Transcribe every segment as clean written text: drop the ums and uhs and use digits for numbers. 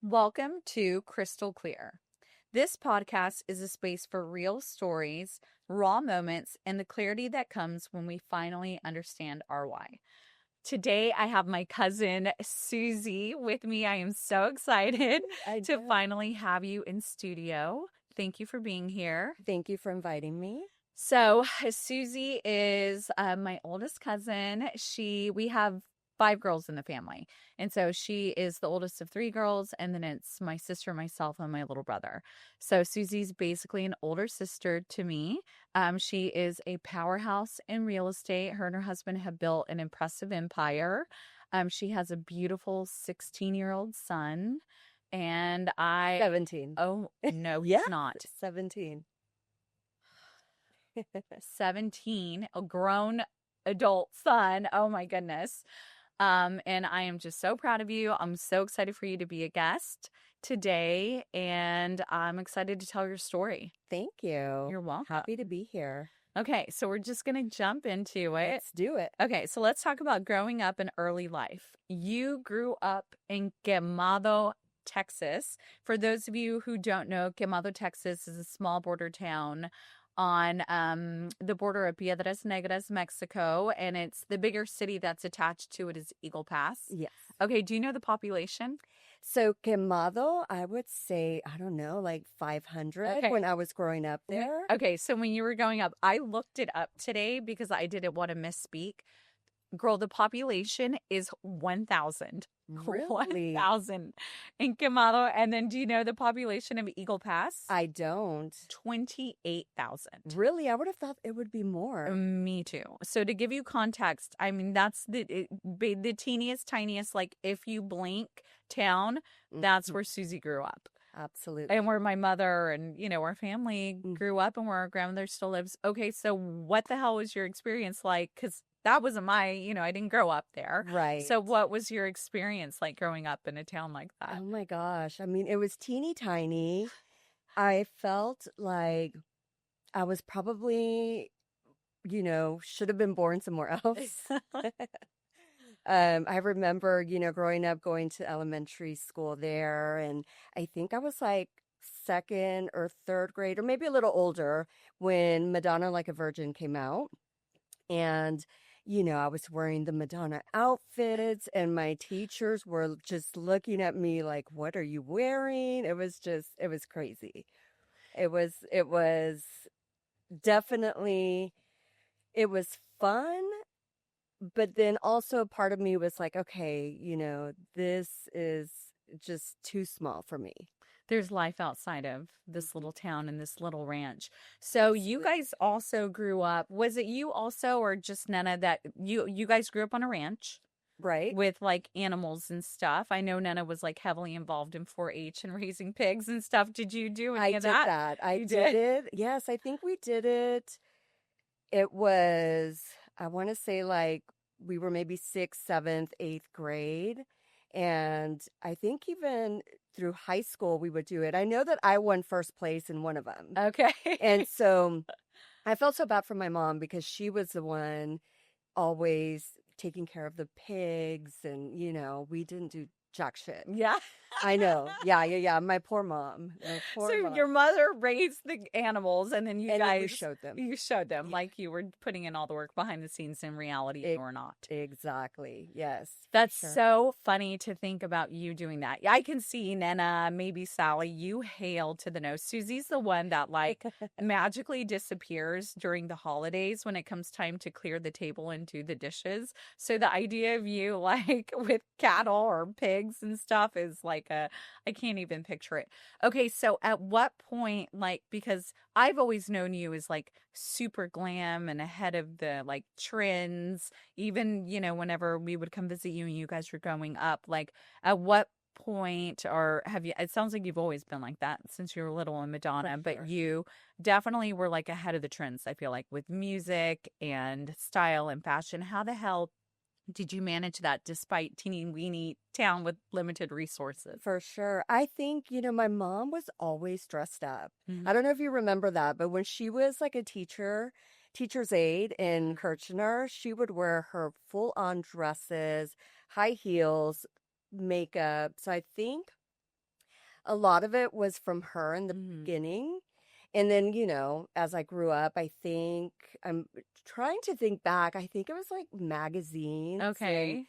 Welcome to Krystle Clear. This podcast is a space for real stories, raw moments, and the clarity that comes when we finally understand our why. Today, I have my cousin Susie with me. I am so excited I to know. finally have you in studio. Thank you for being here. Thank you for inviting me. So Susie is my oldest cousin. We have five girls in the family, and so she is the oldest of three girls, and then it's my sister, myself, and my little brother. So Susie's basically an older sister to me. She is a powerhouse in real estate. Her and her husband have built an impressive empire. She has a beautiful 16-year-old son, and 17. oh no, Yeah, he's not. 17. 17, a grown adult son. Oh my goodness. And I am just so proud of you. I'm so excited for you to be a guest today, and I'm excited to tell your story. Thank you. You're welcome. Happy to be here. Okay, so we're just going to jump into it. Let's do it. Okay, so let's talk about growing up in early life. You grew up in Quemado, Texas. For those of you who don't know, Quemado, Texas is a small border town on the border of Piedras Negras, Mexico, and it's the bigger city that's attached to it is Eagle Pass. Yes. Okay, do you know the population? So Quemado, I would say, I don't know, like 500 Okay. when I was growing up there. Okay, so when you were growing up, I looked it up today because I didn't want to misspeak. Girl, the population is 1,000. Really? 1,000 in Quemado. And then do you know the population of Eagle Pass? I don't. 28,000. Really? I would have thought it would be more. Me too. So to give you context, I mean, that's the teeniest, tiniest, like if you blink town, that's where Susie grew up. Absolutely. And where my mother and, our family grew up and where our grandmother still lives. Okay, so what the hell was your experience like? Because that wasn't I didn't grow up there. Right. So what was your experience like growing up in a town like that? Oh my gosh. I mean, it was teeny tiny. I felt like I was probably, should have been born somewhere else. I remember, growing up going to elementary school there, and I think I was like second or third grade, or maybe a little older, when Madonna Like a Virgin came out. And, I was wearing the Madonna outfits, and my teachers were just looking at me like, what are you wearing? It was crazy. It was definitely, it was fun, but then also part of me was like, okay, this is just too small for me. There's life outside of this little town and this little ranch. So you guys also grew up. Was it you also, or just Nana, that you guys grew up on a ranch? Right. With like animals and stuff. I know Nana was like heavily involved in 4-H and raising pigs and stuff. Did you do any of that? I did it. Yes, I think we did it. It was, I want to say like we were maybe 6th, 7th, 8th grade. And I think even through high school, we would do it. I know that I won first place in one of them. Okay. And so I felt so bad for my mom because she was the one always taking care of the pigs. And, we didn't do jack shit. Yeah. I know. Yeah. My poor mom. Your mother raised the animals and then you guys showed them. You showed them like you were putting in all the work behind the scenes. In reality, you were not. Exactly. Yes. That's so funny to think about you doing that. I can see Nana, maybe Sally, you hail to the nose. Susie's the one that like magically disappears during the holidays when it comes time to clear the table and do the dishes. So the idea of you like with cattle or pigs and stuff is like I can't even picture it. Okay, so at what point, like, because I've always known you as like super glam and ahead of the like trends, even, whenever we would come visit you and you guys were growing up, like at what point, or have you, it sounds like you've always been like that since you were little in Madonna, but you definitely were like ahead of the trends, I feel like, with music and style and fashion. How the hell did you manage that despite teeny weeny town with limited resources? For sure. I think, my mom was always dressed up. I don't know if you remember that, but when she was like a teacher's aide in Kirchner, she would wear her full on dresses, high heels, makeup. So I think a lot of it was from her in the Mhm. beginning. And then, as I grew up, I think I'm trying to think back. I think it was like magazines and, Okay.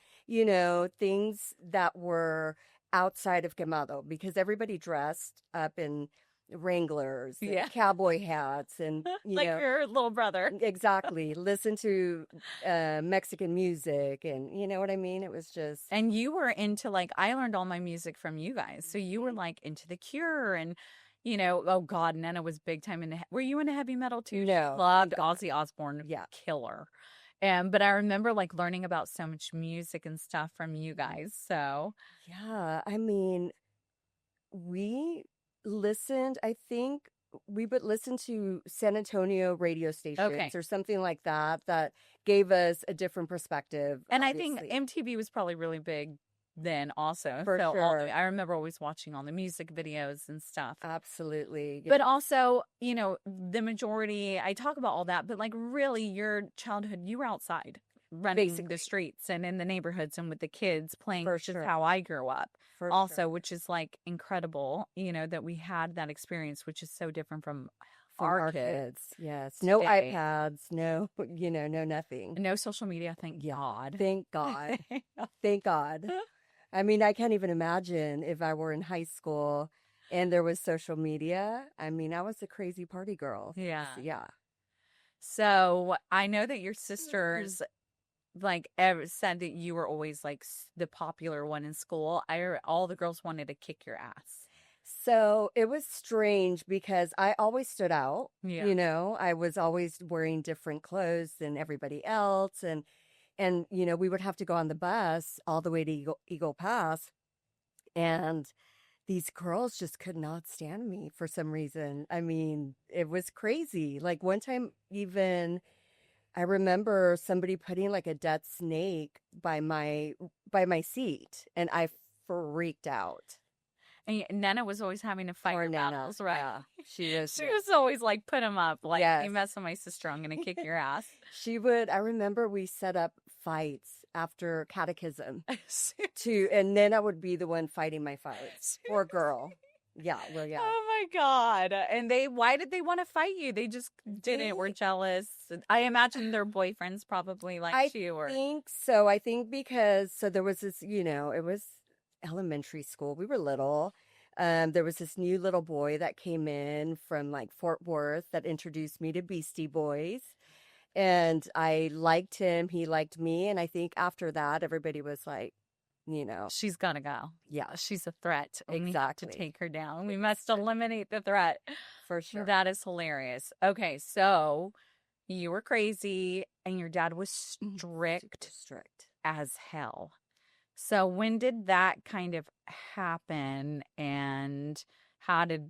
things that were outside of Quemado because everybody dressed up in Wranglers and Yeah. cowboy hats and, Like your little brother. exactly, listen to Mexican music and you know what I mean? It was just, And you were into like I learned all my music from you guys. So you were like into The Cure and oh God, Nana was big time into were you into heavy metal too? She no, thank loved God. Ozzy Osbourne, Yeah. killer. And but I remember like learning about so much music and stuff from you guys. So Yeah. I mean, we listened, I think we would listen to San Antonio radio stations okay. or something like that that gave us a different perspective, And I think obviously. MTV was probably really big then also. For So sure. I remember always watching all the music videos and stuff. Absolutely. Yeah. But also, the majority, I talk about all that, but like really your childhood, you were outside running the Basically. streets and in the neighborhoods and with the kids playing, For which is sure. how I grew up For also, sure. which is like incredible, that we had that experience, which is so different from From our our kids kids. Yes. No today. iPads, no, no nothing. No social media, thank Yeah. God. Thank God. Thank God. I mean, I can't even imagine if I were in high school and there was social media. I mean, I was a crazy party girl. Yeah. Yeah. So I know that your sisters like ever said that you were always like the popular one in school. All the girls wanted to kick your ass. So it was strange because I always stood out. Yeah. I was always wearing different clothes than everybody else. And we would have to go on the bus all the way to Eagle Pass. And these girls just could not stand me for some reason. I mean, it was crazy. Like one time, even I remember somebody putting like a dead snake by my seat, and I freaked out. And Nana was always having to fight Poor her Nana. battles, right? Yeah, she was. She Yeah. was always like, put him up. Like, you Yes, mess with my sister, I'm going to kick your ass. she would. I remember we set up fights after catechism and then I would be the one fighting my fights. Poor girl. Yeah, well, yeah. Oh my God. And why did they want to fight you? They just didn't, were They jealous. I imagine their boyfriends probably I liked you or. think so. I think because so there was this, it was elementary school. We were little. There was this new little boy that came in from like Fort Worth that introduced me to Beastie Boys. And I liked him. He liked me. And I think after that, everybody was like, She's got to go. yeah, She's a threat and we have to exactly. take her down. We must eliminate the threat. For sure. That is hilarious. Okay, so you were crazy and your dad was Super strict strict. as hell. So when did that kind of happen and how did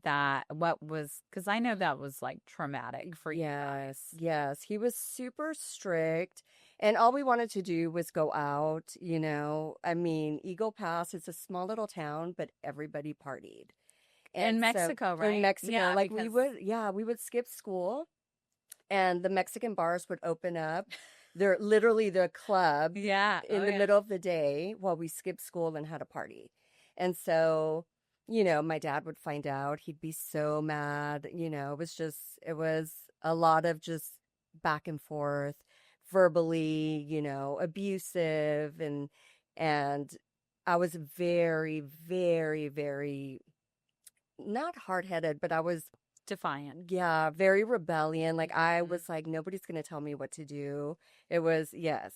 what was, because I know that was like traumatic for you guys. Yes, yes. He was super strict. And all we wanted to do was go out, I mean, Eagle Pass is a small little town, but everybody partied. In And so Mexico, in right? Mexico, Yeah, like we because would, yeah, we would skip school and the Mexican bars would open up. They're literally the club yeah, in oh the yeah. middle of the day while we skipped school and had a party. And so, my dad would find out. He'd be so mad. It was a lot of just back and forth, verbally, abusive and I was very, very, very not hard-headed, but I was, Defiant. yeah, very rebellion. Like I Mhm. was like, nobody's gonna tell me what to do. It was, yes.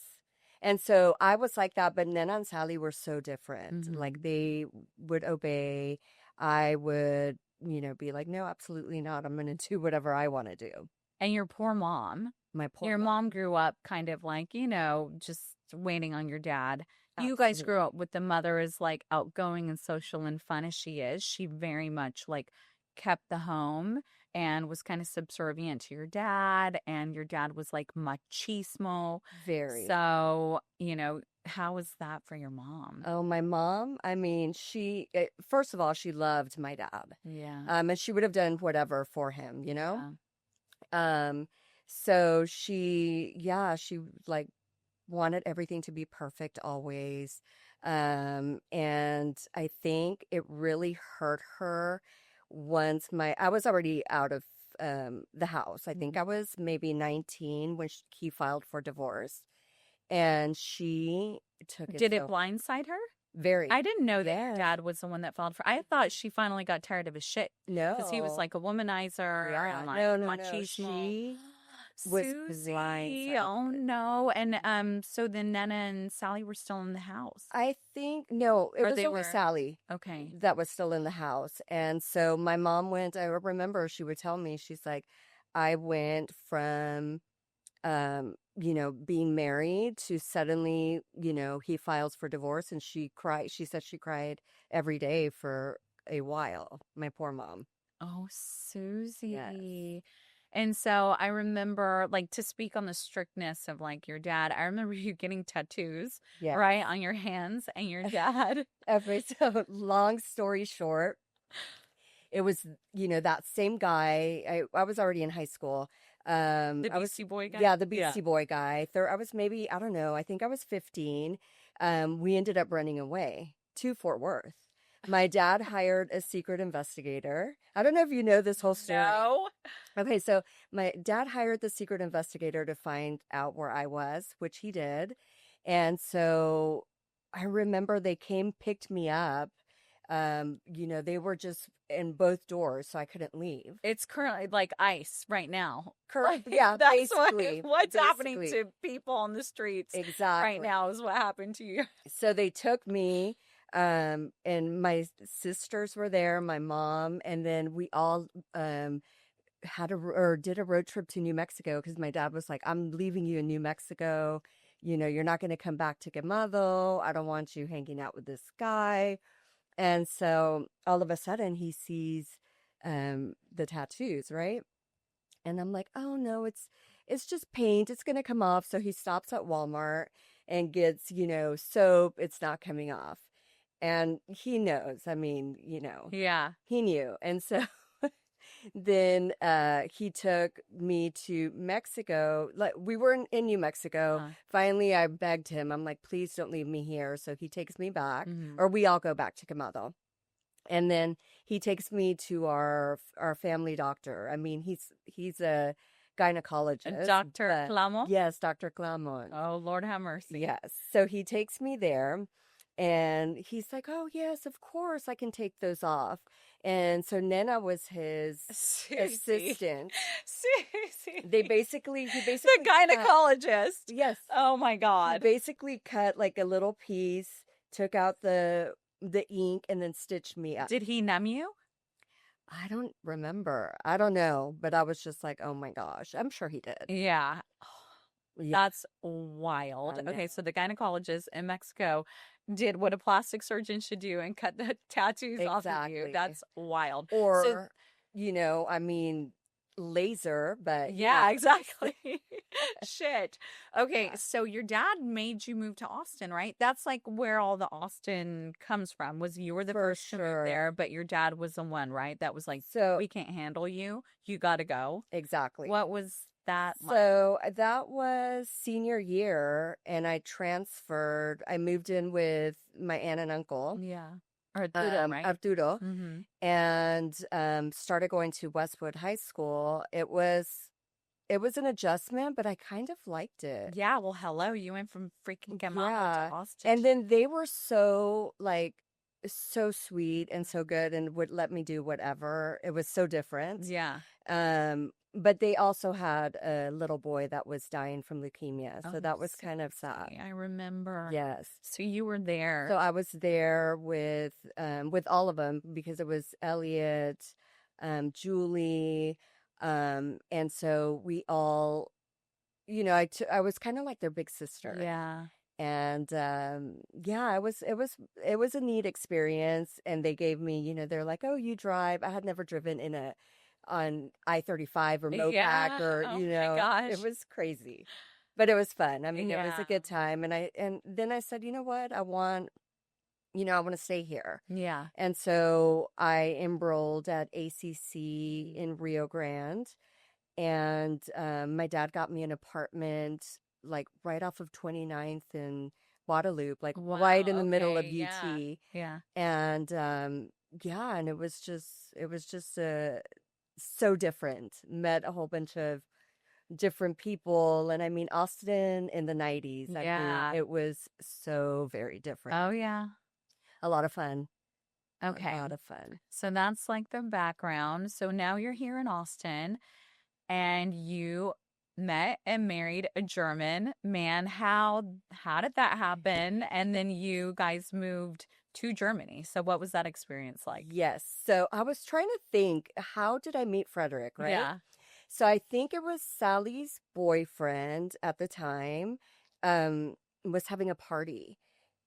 And so I was like that, but Nena and Sally were so different. Like Mhm. they would obey. I would, be like, no, absolutely not. I'm gonna do whatever I want to do. And your poor mom. My poor Your mom mom. grew up kind of like, just waiting on your dad. You guys grew Absolutely. up with the mother as like outgoing and social and fun as she is. She very much like kept the home and was kind of subservient to your dad. And your dad was like machismo. Very. So, how was that for your mom? Oh, my mom, I mean, first of all, she loved my dad. Yeah. And she would have done whatever for him. Yeah. Um, so she like wanted everything to be perfect always. And I think it really hurt her once I was already out of the house. I think Mhm. I was maybe 19 when he filed for divorce. And she took it Did it so blindside her? very, I didn't know that your yes, dad was the one that filed for. I thought she finally got tired of his shit because he was no, like a womanizer yeah, and like no, no, no. machismo. She was Susie, blindsided. oh no. And so then Nana and Sally were still in the house. I think, no, it Or was they only were Sally okay. that was still in the house. And so my mom went, I remember she would tell me, she's like, I went from, being married to suddenly, he files for divorce and she cried. She said she cried every day for a while. My poor mom. Oh, Yes. Susie. And so I remember, like, to speak on the strictness of like your dad, I remember you getting tattoos, Yes. right, on your hands, and your dad, Okay, so long story short, it was, that same guy. I was already in high school. the I was, Beastie Boy guy. yeah, the Yeah. Beastie Boy guy. I was maybe, I don't know, I think I was 15. We ended up running away to Fort Worth. My dad hired a secret investigator. I don't know if you know this whole story. No. Okay, so my dad hired the secret investigator to find out where I was, which he did. And so I remember they came, picked me up. They were just in both doors, so I couldn't leave. It's currently like ice right now. Like Yeah, that's basically, what's happening basically, to people on the streets right exactly. now is what happened to you. So they took me, and my sisters were there, my mom, and then we all or did a road trip to New Mexico because my dad was like, I'm leaving you in New Mexico. You're not going to come back to Quemado. I don't want you hanging out with this guy. And so all of a sudden he sees the tattoos, right? And I'm like, oh no, it's just paint. It's going to come off. So he stops at Walmart and gets, soap. It's not coming off. And he knows. I mean, Yeah. he knew. And so then he took me to Mexico. Like we were in New Mexico. Uh-huh. Finally, I begged him. I'm like, please don't leave me here. So he takes me back, Mhm. or we all go back to Quemado. And then he takes me to our family doctor. I mean, he's a gynecologist, Dr. but Clamo? yes, Dr. Clamont. Oh, Lord have mercy. Yes. So he takes me there and he's like, "Oh, yes, of course I can take those off." And so Nena was his Susie. assistant. Susie. He The basically cut, gynecologist. yes, Oh my he God. basically cut like a little piece, took out the ink and then stitched me up. Did he numb you? I don't remember. I don't know, but I was just like, "Oh my gosh." I'm sure he did. Yeah. Yeah, That's wild. I know. Okay, so the gynecologist in Mexico did what a plastic surgeon should do and cut the tattoos off of you. Exactly. That's wild. So, Or, I mean, laser, but yeah, exactly. Shit. Okay, yeah. so your dad made you move to Austin, right? That's like where all the Austin comes from. Was you were the For first to move sure. there, but your dad was the one, right? That was like, So, we can't handle you. You got to go. exactly. What was that like? So that was senior year, and I transferred. I moved in with my aunt and uncle, Yeah. Arturo, right? Arturo, Mm-hmm. and started going to Westwood High School. It was an adjustment, but I kind of liked it. Yeah, well, hello. You went from freaking Gulamali to Yeah. Austin. And then they were so sweet and so good and would let me do whatever. It was so different. Yeah. But they also had a little boy that was dying from leukemia. So Oh, that was kind of sad. I remember. Yes. So you were there. So I was there with all of them because it was Elliot, Julie, and so we all, I was kind of like their big sister. Yeah. And yeah, it was a neat experience. And they gave me, they're like, "Oh, you drive." I had never driven on I-35 or Yeah. Mopac or, Oh my gosh. it was crazy, but it was fun. I mean, it was Yeah. a good time. And then I said, you know what, I want to stay here. Yeah. And so I enrolled at ACC in Rio Grande, and my dad got me an apartment like right off of 29th and Guadalupe, like right in Wow. the middle of Okay. Yeah. UT. Yeah. And yeah, and it was just so different. Met a whole bunch of different people, and I mean Austin in the 90s. I mean, Yeah. it was so very different. Oh, yeah. A lot of fun. A Okay. lot of fun. So that's like the background. So now you're here in Austin and you met and married a German man. How did that happen? And then you guys moved to Germany. So what was that experience like? Yes. So I was trying to think, how did I meet Frederick, right? Yeah. So I think it was Sally's boyfriend at the time, um, was having a party.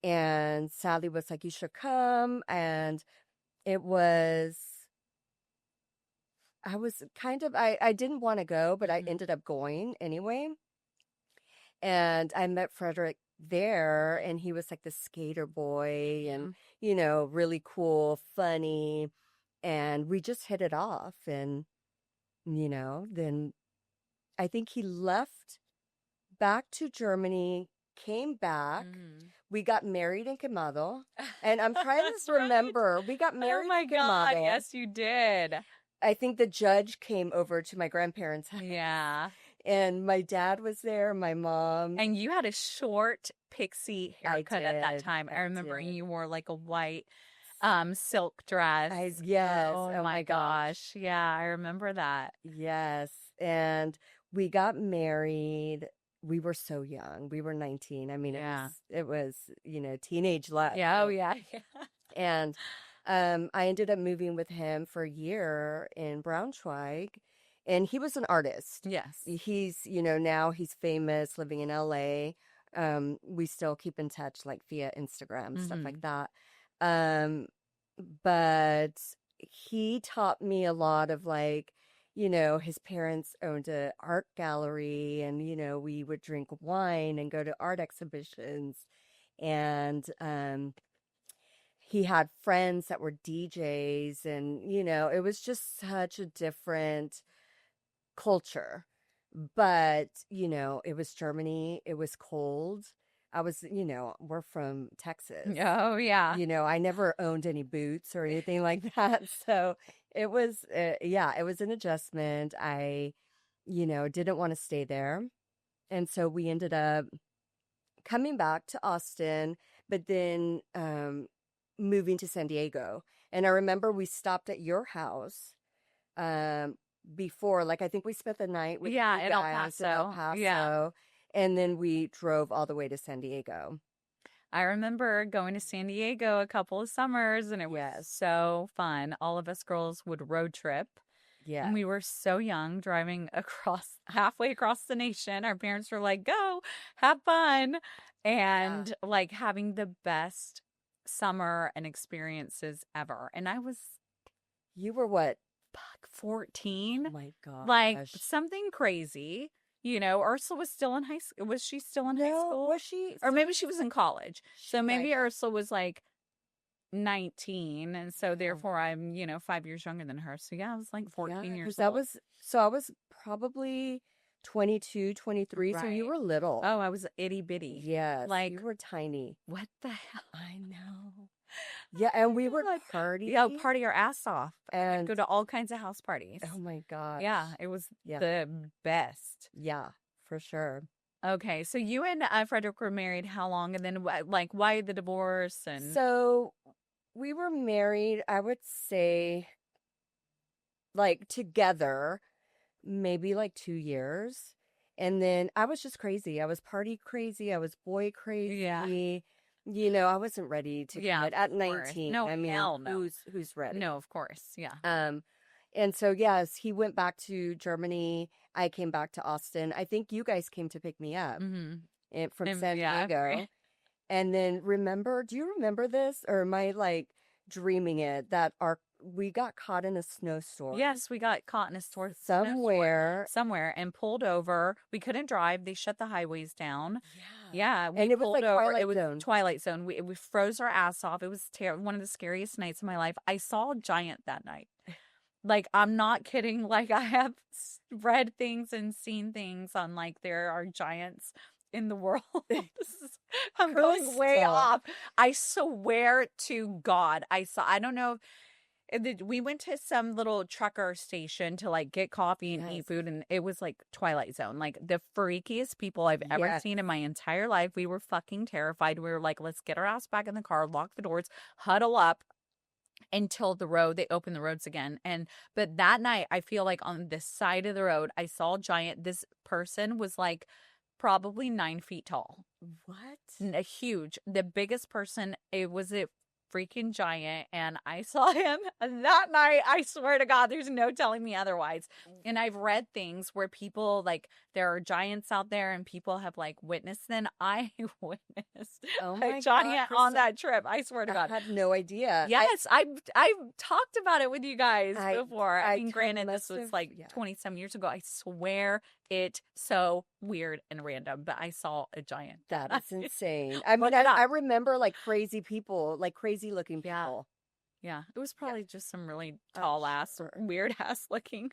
And Sally was like, you should come. And it was, I was kind of, I didn't want to go, but I Mhm. ended up going anyway. And I met Frederick there, and he was like the skater boy and, Yeah. you know, really cool, funny. And we just hit it off. And, you know, then I think he left back to Germany, came back. Mhm. We got married in Quemado. And I'm trying That's to right. remember, we got Oh married my in God. Quemado. Yes, you did. I think the judge came over to my grandparents' house, Yeah. and my dad was there, my mom. And you had a short pixie I haircut at that time. I I remember did. you wore like a white silk dress. Yes. Oh Oh my my gosh. gosh. Yeah, I remember that. Yes. And we got married. We were so young. We were 19. I mean, Yeah. it was, you know, teenage love. Yeah, oh yeah. Yeah. And I ended up moving with him for a year in Braunschweig, and he was an artist. Yes. He's, you know, now he's famous living in LA. We still keep in touch like via Instagram, stuff like Mhm. that. Um, but he taught me a lot of like, you know, his parents owned a art gallery, and you know, we would drink wine and go to art exhibitions. And he had friends that were DJs, and you know, it was just such a different culture. But, you know, it was Germany, it was cold. I was, you know, we're from Texas. Oh yeah. You know, I never owned any boots or anything like that. So it was, yeah, it was an adjustment. I, you know, didn't want to stay there. And so we ended up coming back to Austin, but then moving to San Diego. And I remember we stopped at your house um, before. Like, I think we spent the night with Yeah, you in El guys in El Paso. Yeah. Paso. And then we drove all the way to San Diego. I remember going to San Diego a couple of summers and it was Yes. so fun. All of us girls would road trip. And Yeah. we were so young, driving across halfway across the nation. Our parents were like, go, have fun. Yeah. And like having the best summer and experiences ever. And I was You were what? fuck, Oh 14, my like gosh. something crazy. You know, Ursula was still in high school. Was she still in high No, school? was she? Or So maybe she was in college. she So might maybe have. Ursula was like 19. And so Yeah. therefore I'm, 5 years younger than her. So yeah, I was like Yeah. 14 Because years that old. was, so I was probably 22, 23. So you Right. were little. Oh, I was itty bitty. Yes. Like, You were tiny. what the hell? I know. Yeah. Oh And we would my God. party. Yeah, party our ass off. I'd And go to all kinds of house parties. oh my gosh. Yeah, it was Yeah. the best. Yeah. For sure. Okay, so you and Frederick were married how long? And then, like, why the divorce? And So we were married, I would say, like together, maybe like 2 years. And then I was just crazy. I was party crazy. I was boy yeah, crazy. You know, I wasn't ready to yeah, commit of at course. 19. No, I mean, hell no. who's ready? No, of course. Yeah. Um, and so yes, he went back to Germany. I came back to Austin. I think you guys came to pick me up from San Yeah. Diego. And then do you remember this? Or am I like dreaming it that we got caught in a snowstorm Yes, we got caught in a somewhere. somewhere and pulled over. We couldn't drive. They shut the highways down. Yeah. Yeah, we And it was pulled like over. It Twilight was Zone. Twilight Zone. We froze our ass off. It was one of the scariest nights of my life. I saw a giant that night. Like, I'm not kidding. Like, I have read things and seen things on like there are giants in the world? I'm going way Krystle. off. I swear to God, I don't know. We went to some little trucker station to like get coffee and eat Yes. food, and it was like Twilight Zone, like the freakiest people I've ever Yes. seen in my entire life. We were fucking terrified. We were like, let's get our ass back in the car, lock the doors, huddle up until they open the roads again. But that night, I feel like on the side of the road, I saw a giant. This person was like probably 9 feet tall. What? Huge, the biggest person. It was a freaking giant, and I saw him that night. I swear to God, there's no telling me otherwise. And I've read things where people like there are giants out there and people have like witnessed them. I witnessed Oh a my God, giant on Krystle. that trip. I swear to I God. had no idea. Yes, I've talked about it with you guys I before. I mean, kind of granted, this must was have, like yeah. 20 some years ago. I swear it's so weird and random, but I saw a giant. That is insane. I mean, Look it up. I remember like crazy people, like crazy looking Yeah. people. Yeah, it was probably just some really Oh, tall ass, sure. weird ass looking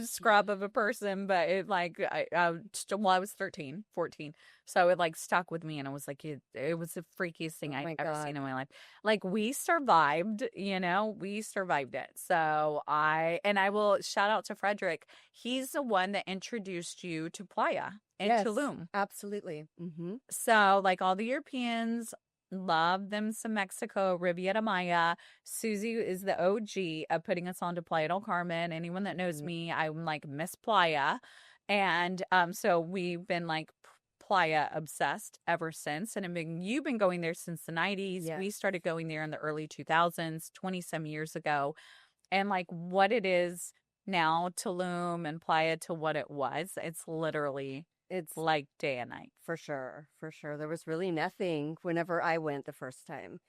scrub of a person. But it like I was 13, 14, so it like stuck with me, and it was like it was the freakiest thing Oh I've my ever God. seen in my life. Like we survived, we survived it. So I will shout out to Frederick. He's the one that introduced you to Playa and Yes, Tulum. absolutely. Mm-hmm. So like all the Europeans love them some Mexico, Riviera Maya. Susie is the OG of putting us on to Playa del Carmen. Anyone that knows Mm-hmm. me, I'm like Miss Playa. And so we've been like Playa obsessed ever since. And you've been going there since the 90s. Yes. We started going there in the early 2000s, 20 some years ago. And like what it is now, Tulum and Playa to what it was, it's literally It's like day and night. for sure. For sure. There was really nothing whenever I went the first time.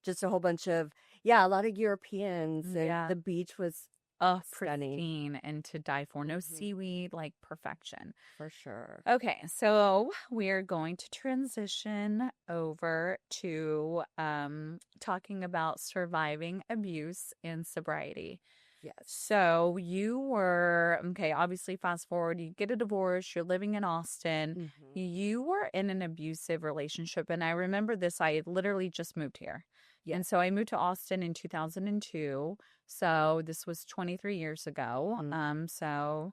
Just a whole bunch of, yeah, a lot of Europeans, and Yeah. the beach was Oh, stunning. pristine and to die for. No Mhm. seaweed, like perfection. For sure. Okay, so we're going to transition over to talking about surviving abuse and sobriety. Yes. So you were, okay, obviously fast forward, you get a divorce, you're living in Austin. Mm-hmm. You were in an abusive relationship. And I remember this, I had literally just moved here. And Yes. so I moved to Austin in 2002. So this was 23 years ago. Mm-hmm. So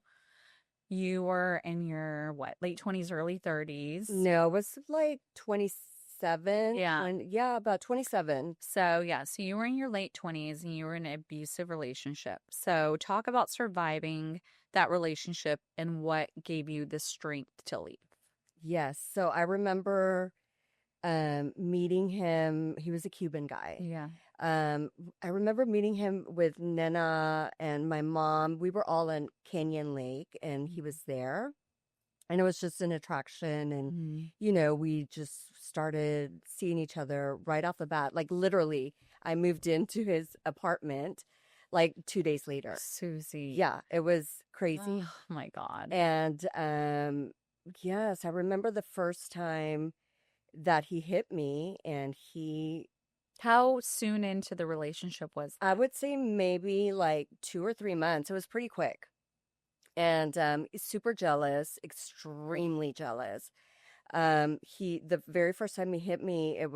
you were in your what, late 20s, early 30s. No, it was like 27, Yeah. yeah, about 27. So you were in your late 20s and you were in an abusive relationship. So talk about surviving that relationship and what gave you the strength to leave. Yes. So I remember meeting him. He was a Cuban guy. Yeah. I remember meeting him with Nena and my mom. We were all in Canyon Lake and he was there. And it was just an attraction. And, we just started seeing each other right off the bat. Like literally, I moved into his apartment like 2 days later. Susie. Yeah, it was crazy. Oh my God. And yes, I remember the first time that he hit me, and How soon into the relationship was I would say maybe like 2 or 3 months. It was pretty quick. And super jealous, extremely jealous. The very first time he hit me, I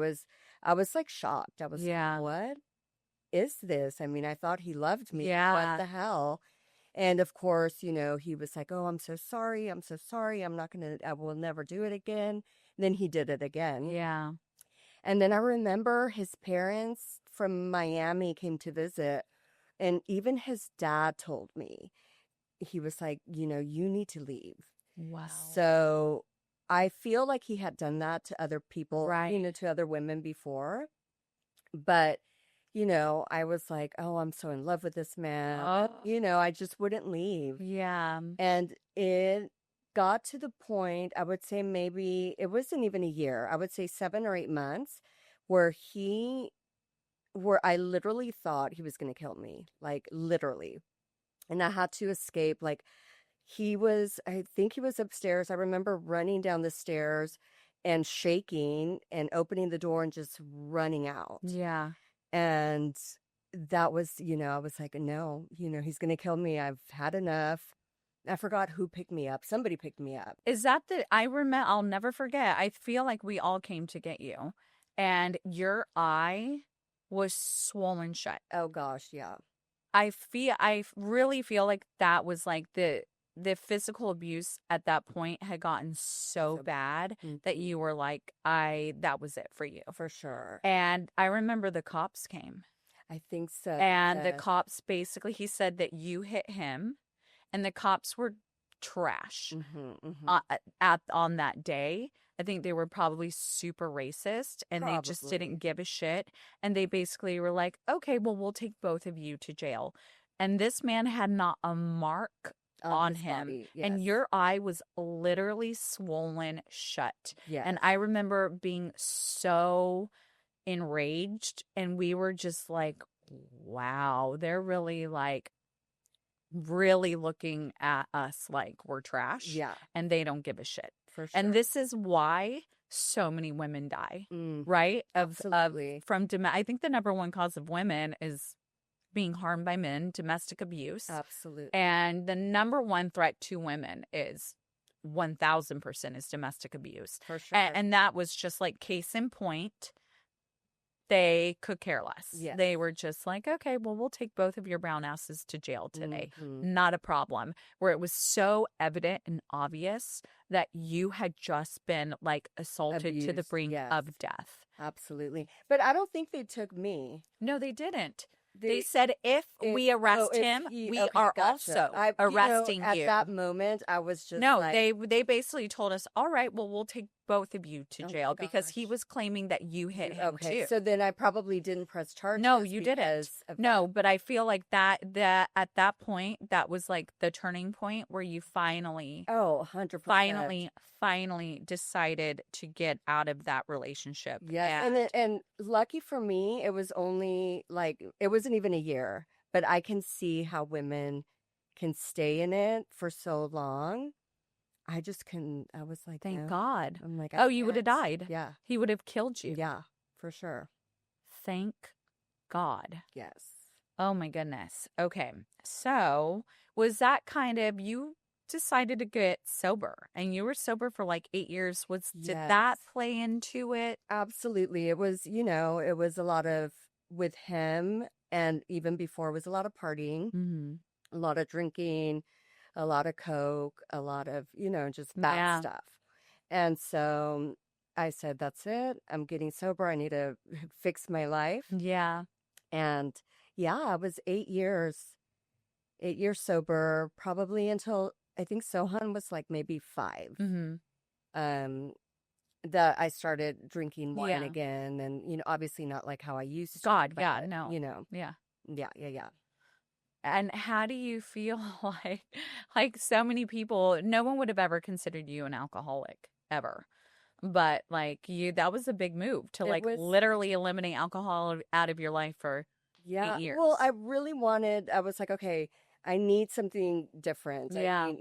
was like shocked. I was Yeah. like, what is this? I mean, I thought he loved me. Yeah. What the hell? And of course, he was like, oh, I'm so sorry. I'm so sorry. I will never do it again. And then he did it again. Yeah. And then I remember his parents from Miami came to visit, and even his dad told me, he was like, you need to leave. Wow. So I feel like he had done that to other people, Right. to other women before. But, I was like, oh, I'm so in love with this man. Oh. I just wouldn't leave. Yeah. And it got to the point, I would say maybe it wasn't even a year. I would say 7 or 8 months where I literally thought he was going to kill me, like literally. And I had to escape. Like I think he was upstairs. I remember running down the stairs and shaking and opening the door and just running out. Yeah. And that was, I was like, no, he's going to kill me. I've had enough. I forgot who picked me up. Somebody picked me up. Is that I remember, I'll never forget. I feel like we all came to get you and your eye was swollen shut. Oh gosh, yeah. I really feel like that was like the physical abuse at that point had gotten so bad that you were like, that was it for you. For sure. And I remember the cops came. I think so. And the cops basically, he said that you hit him and the cops were trash on that day. I think they were probably super racist and they just didn't give a shit. And they basically were like, okay, well, we'll take both of you to jail. And this man had not a mark on him. Body, yes. And your eye was literally swollen shut. Yes. And I remember being so enraged and we were just like, wow, they're really like really looking at us like we're trash. Yeah. And they don't give a shit. For sure. And this is why so many women die, right? Absolutely. I think the number one cause of women is being harmed by men, domestic abuse. Absolutely. And the number one threat to women is 1000% is domestic abuse. For sure. And that was just like case in point. They could care less. Yes. They were just like, okay, well, we'll take both of your brown asses to jail today. Not a problem. Where it was so evident and obvious that you had just been like assaulted to the brink of death. Absolutely. But I don't think they took me. No, they didn't. They said if we arrest him, we are also arresting you. At that moment, I was just they basically told us, all right, well, we'll take both of you to jail because he was claiming that you hit him too. So then I probably didn't press charges. No, you didn't. No, but I feel like that at that point, that was like the turning point where you finally, 100%. finally decided to get out of that relationship. Yeah, and lucky for me, it was only like it wasn't even a year, but I can see how women can stay in it for so long. I was like, thank God. I'm like, you would have died. Yeah. He would have killed you. Yeah, for sure. Thank God. Yes. Oh my goodness. Okay. So was that you decided to get sober and you were sober for like 8 years. Did that play into it? Absolutely. It was, it was a lot of with him and even before it was a lot of partying, a lot of drinking, a lot of coke, a lot of, just bad stuff. And so I said, that's it. I'm getting sober. I need to fix my life. Yeah. And I was 8 years sober, probably until I think Sohan was like maybe 5. That I started drinking wine again. And, obviously not like how I used to. God, yeah, no. Yeah. Yeah. And how do you feel like so many people, no one would have ever considered you an alcoholic ever. But like that was a big move to literally eliminate alcohol out of your life for 8 years. Well, I was like, okay, I need something different. Yeah.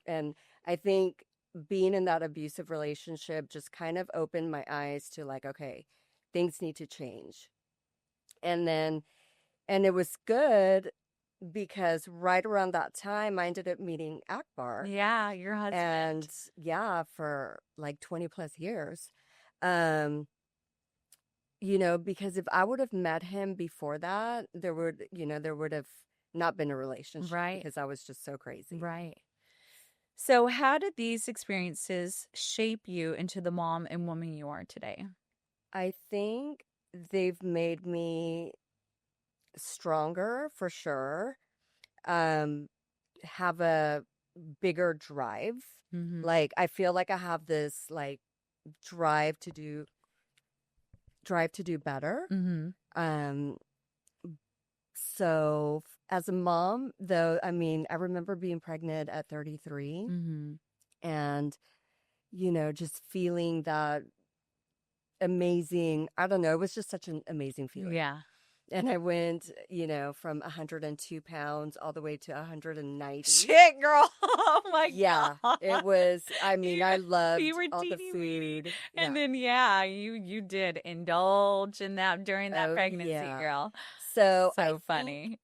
And I think being in that abusive relationship just kind of opened my eyes to like, okay, things need to change. And it was good because right around that time I ended up meeting Akbar. Yeah, your husband. And for like 20 plus years. Because if I would have met him before that, there would have not been a relationship. Right. Because I was just so crazy. Right. So how did these experiences shape you into the mom and woman you are today? I think they've made me stronger for sure. Have a bigger drive. Like I feel like I have this like drive to do better. So as a mom, though, I mean, I remember being pregnant at 33 and, just feeling that amazing, I don't know, it was just such an amazing feeling. Yeah. And I went, from 102 pounds all the way to 190. Shit, girl. Oh, my God. Yeah, it was, I mean, I loved all the food. And then, you did indulge in that during that pregnancy, girl. So funny.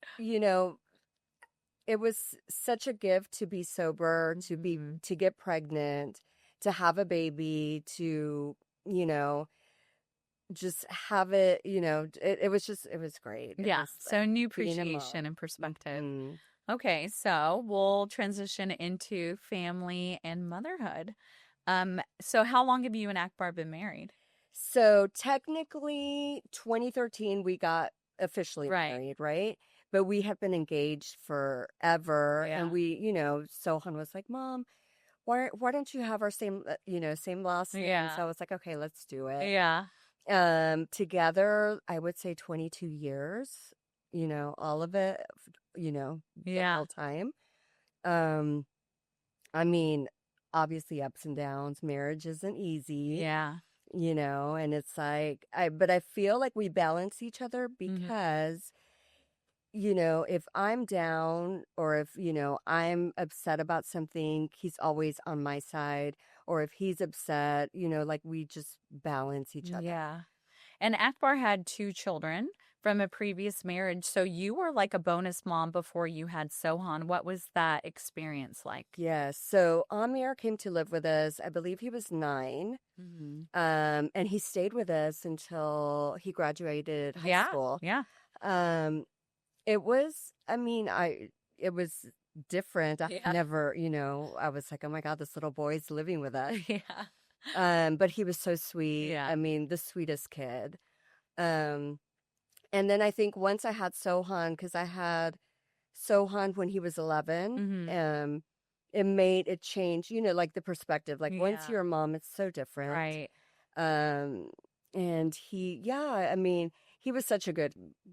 it was such a gift to be sober, Mhm. to get pregnant, to have a baby, to, you know, just have it, it was great. It Yeah. was like So new being a appreciation mom. and perspective. Hmm. Okay, so we'll transition into family and motherhood. So how long have you and Akbar been married? So technically 2013 we got officially Right. married, right? But we have been engaged forever, and Yeah. Sohan was like, "Mom, why don't you have our same same last name?" Yeah. So I was like, "Okay, let's do it." Yeah. Together, I would say 22 years, all of it, the Yeah. whole time. Um, I mean, obviously ups and downs. Marriage isn't easy, Yeah. and it's like but I feel like we balance each other Mhm. because, if I'm down or if, I'm upset about something, he's always on my side. Or if he's upset, like we just balance each other. Yeah. And Akbar had two children from a previous marriage. So you were like a bonus mom before you had Sohan. What was that experience like? Yes. So Amir came to live with us. I believe he was 9. Hmm. And he stayed with us until he graduated high Yeah. school. Yeah. Um, it was, I mean, it was different. I Yeah. never, I was like, oh my God, this little boy's living with us. Yeah. But he was so sweet. Yeah. I mean, the sweetest kid. Um, and then I think once I had Sohan, because I had Sohan when he was 11, Hmm. it made it change, like the perspective. Like once Yeah. you're a mom, it's so different. Right. Um, and I mean, he was such a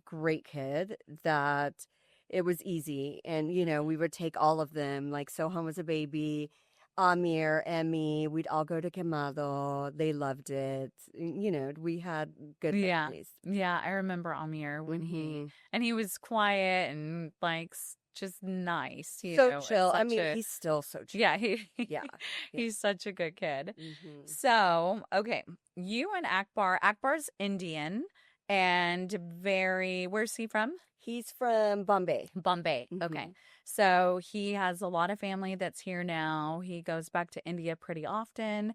great kid that it was easy. And, we would take all of them. Like Sohan was a baby, Amir, Emmy, we'd all go to Quemado. They loved it. We had good Yeah. memories. Yeah. I remember Amir when Hmm. and he was quiet and like just nice, So and chill. I such mean, a, he's still so chill. yeah, Yeah. Yeah. he's such a good kid. Hmm. So, okay, you and Akbar's Indian and where's he from? He's from Bombay. Bombay. Hmm. Okay. So he has a lot of family that's here now. He goes back to India pretty often.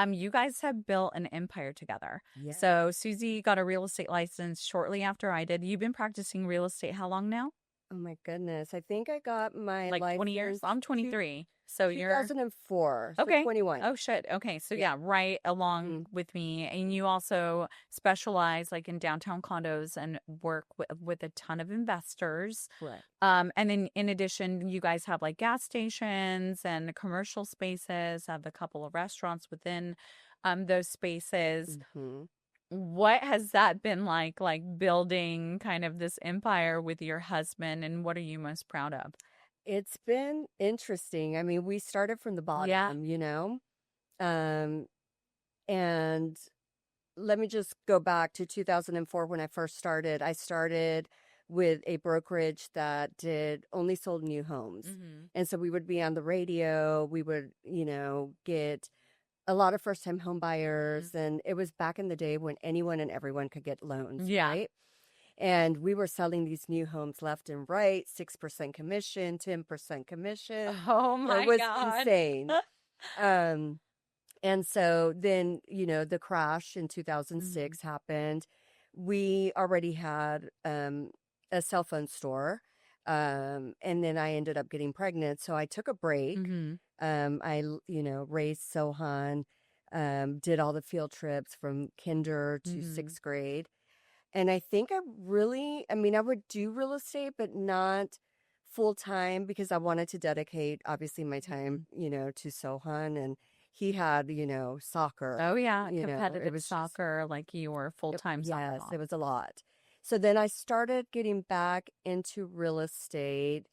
You guys have built an empire together. Yeah. So Susie got a real estate license shortly after I did. You've been practicing real estate how long now? Oh my goodness. I think I got my Like 20 years? license I'm two, 23. So you're 2004, so okay. 21. Oh shit. Okay. So Yeah. yeah, right along Hmm. with me. And you also specialize like in downtown condos and work with a ton of investors. Correct. And then in addition, you guys have like gas stations and commercial spaces, have a couple of restaurants within those spaces. Hmm. What has that been like building kind of this empire with your husband, and what are you most proud of? It's been interesting. I mean, we started from the Yeah. bottom, um, and let me just go back to 2004 when I first started. I started with a brokerage that did only sold new homes. Mm-hmm. And so we would be on the radio, we would, get a lot of first time home buyers. And it was back in the day when anyone and everyone could get loans, Yeah. right? And we were selling these new homes left and right, 6% commission, 10% commission. Oh It my was God. insane. Um, and so then, the crash in Mhm. 2006 happened. We already had a cell phone store. And then I ended up getting pregnant. So I took a break. Mhm. Raised Sohan, did all the field trips from kinder to Mhm. 6th grade. And I think I mean, I would do real estate, but not full time because I wanted to dedicate, obviously, my time, Mhm. to Sohan. And he had, soccer, Oh yeah, it competitive was just, soccer, like you were full-time soccer yes, it mom. was a lot. So then I started getting back into real estate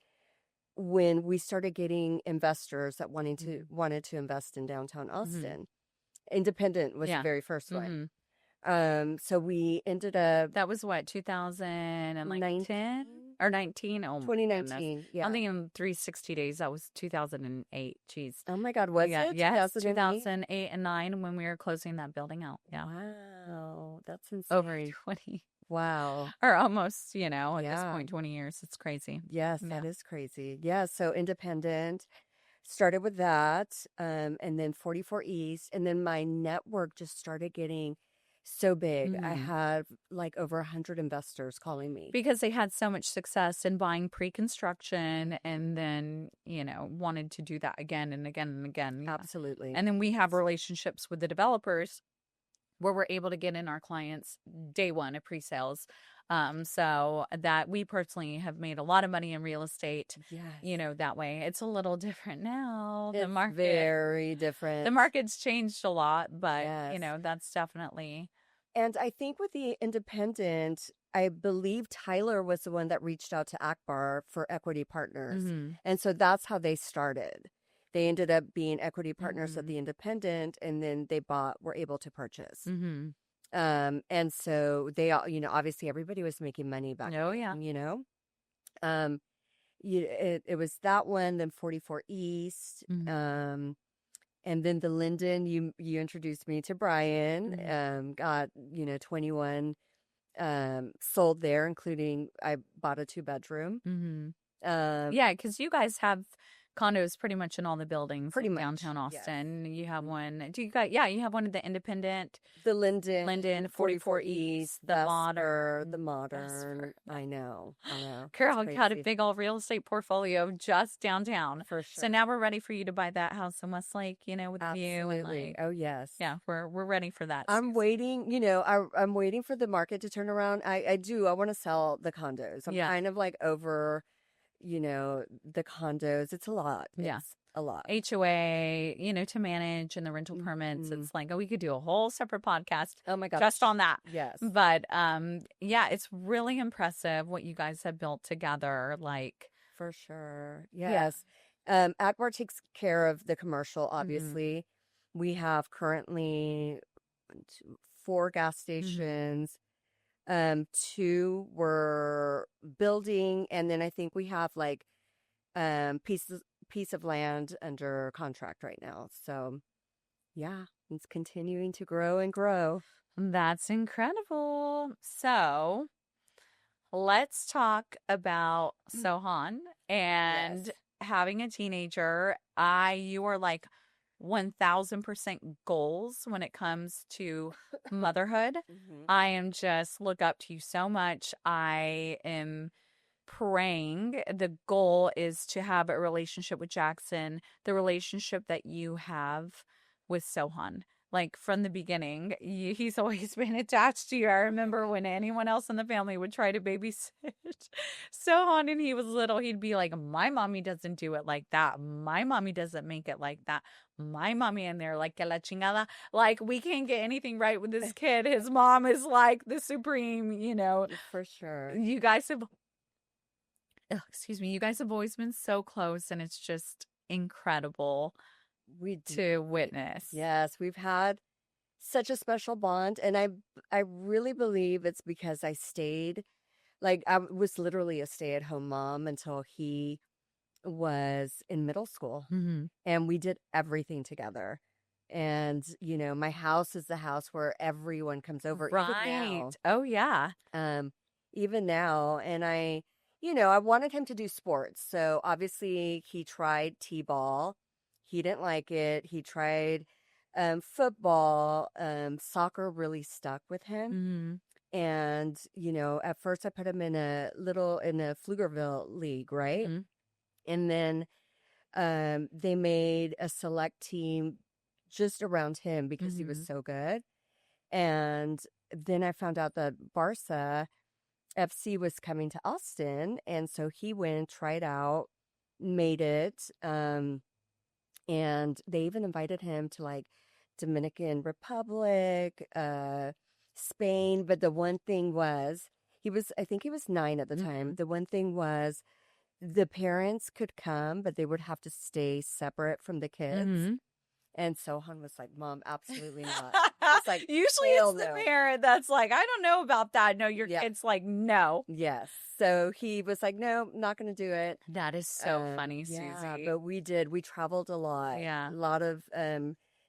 when we started getting investors that Mhm. wanted to invest in downtown Mhm. Austin. Independent was the Yeah. very first one. Mhm. So we ended up That was what, 2000 and like 10 19, or 19? Oh my goodness. 2019. I'm Yeah. thinking 360 days. That was 2008. Jeez. Oh my God, was Yeah. it Yes, 2008? 2008 and 9 when we were closing that building out. Yeah. Wow, that's Over insane. 20. Wow. or almost, you know, at this Yeah. point, 20 years. It's crazy. Yes, Yeah. that is crazy. Yeah, so independent. Started with that, and then 44 East, and then my network just started getting so big. I Mhm. had like over 100 investors calling me. Because they had so much success in buying pre-construction and then, you know, wanted to do that again and again and again. Yeah. Absolutely. And then we have relationships with the developers where we're able to get in our clients day one of pre-sales. So that we personally have made a lot of money in real estate, Yes. you know, that way. It's a little different now. It's very The different. market's changed a lot, but you Yes. know, that's definitely And I think with the independent, I believe Tyler was the one that reached out to Akbar for equity partners. mhm. And so that's how they started. They ended up being equity partners at Mhm. the independent, and then were able to purchase. Mhm. And so they all, obviously everybody was making money back Oh yeah. then. Um, it was that one, then 44 East, Mhm. and then the Linden, you introduced me to Brian, Mhm. got, 21, sold there, including I bought a 2-bedroom. Mhm. Um, Yeah, because you guys have condos pretty much in all the buildings Pretty in much, downtown yes. Austin. You have Mhm. one. Do you got? Yeah, you have one of the independent The Linden, Linden, 44 44 East, East, the The modern, Modern. Vesper. I know. It's Carol got a crazy. big old real estate portfolio just downtown. For So sure. now we're ready for you to buy that house in Westlake, you know, with the view and Absolutely. like, Oh, yes. yeah, we're ready for that, I'm Susie. waiting, I'm waiting for the market to turn around. I do. I want to sell the condos. I'm Yeah, kind of like over, the condos. It's a lot. yeah. It's a lot. HOA, you know, to manage and the rental permits. Mhm. It's like, oh, we could do a whole separate podcast Oh my gosh. just on that. Yes, But yeah, it's really impressive what you guys have built together. Like, for sure. yeah. Yes. Akbar takes care of the commercial, Mhm. obviously. We have currently 4 gas Mhm. stations. 2 were building, and then I think we have like piece of land under contract right now. So yeah, it's continuing to grow and grow. That's incredible. So, let's talk about Sohan Yes. and having a teenager. You are like 1000% goals when it comes to motherhood. Hmm. I am just look up to you so much. I am praying. The goal is to have a relationship with Jackson, the relationship that you have with Sohan. Like from the beginning, he's always been attached to you. I remember when anyone else in the family would try to babysit Sohan and he was little, he'd be like, my mommy doesn't do it like that. My mommy doesn't make it like that. My mommy, and they're like, que la chingada. Like, we can't get anything right with this kid. His mom is like the supreme, you know. For sure. You guys have excuse me, you guys have always been so close and it's just incredible We do. to witness. Yes, we've had such a special bond, and I really believe it's because I stayed, like I was literally a stay-at-home mom until he was in middle school, Hmm. and we did everything together. And my house is the house where everyone comes over, even Right. now. Oh yeah. Um, even now, and I wanted him to do sports. So obviously he tried t-ball. He didn't like it. He tried football. Soccer really stuck with him. Hmm. And, at first I put him in a Pflugerville league, right? Hmm. And then they made a select team just around him because he was Hmm. so good. And then I found out that Barca FC was coming to Austin, and so he went, tried out, made it, and they even invited him to like Dominican Republic, Spain. But the one thing was, I think he was 9 at the time. Hmm. The one thing was, the parents could come, but they would have to stay separate from the kids. Hmm. And Sohan was like, "Mom, absolutely not." He was like, Usually "Hell it's the no." parent that's like, I don't know about that. No, your Yeah. kid's like, no. Yes. So he was like, "No, not going to do it." That is so funny, Yeah, Susie. but we did. We traveled a Yeah. lot of